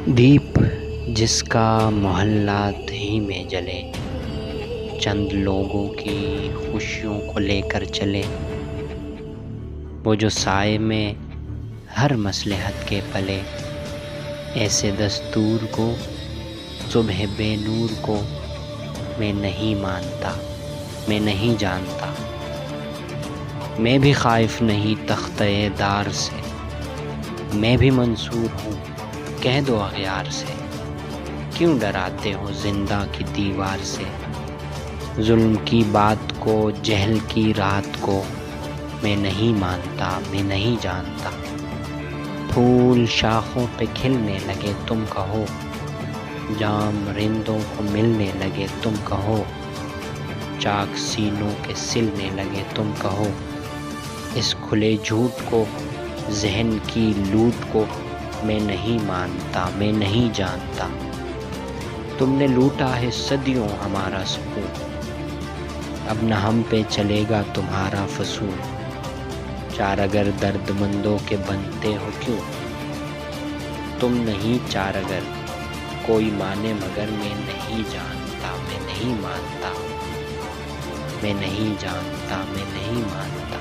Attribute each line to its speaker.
Speaker 1: دیپ جس کا محلات ہی میں جلے، چند لوگوں کی خوشیوں کو لے کر چلے، وہ جو سائے میں ہر مصلحت کے پلے، ایسے دستور کو صبح بے نور کو میں نہیں مانتا، میں نہیں جانتا۔ میں بھی خائف نہیں تختہ دار سے، میں بھی منصور ہوں، کہہ دو اغیار سے، کیوں ڈراتے ہو زندہ کی دیوار سے؟ ظلم کی بات کو، جہل کی رات کو میں نہیں مانتا، میں نہیں جانتا۔ پھول شاخوں پہ کھلنے لگے تم کہو، جام رندوں کو ملنے لگے تم کہو، چاک سینوں کے سلنے لگے تم کہو، اس کھلے جھوٹ کو، ذہن کی لوٹ کو میں نہیں مانتا، میں نہیں جانتا۔ تم نے لوٹا ہے صدیوں ہمارا سکون، اب نہ ہم پہ چلے گا تمہارا فسون۔ چارگر درد مندوں کے بنتے ہو کیوں؟ تم نہیں چارگر کوئی مانے مگر میں نہیں جانتا، میں نہیں مانتا، میں نہیں جانتا، میں نہیں مانتا۔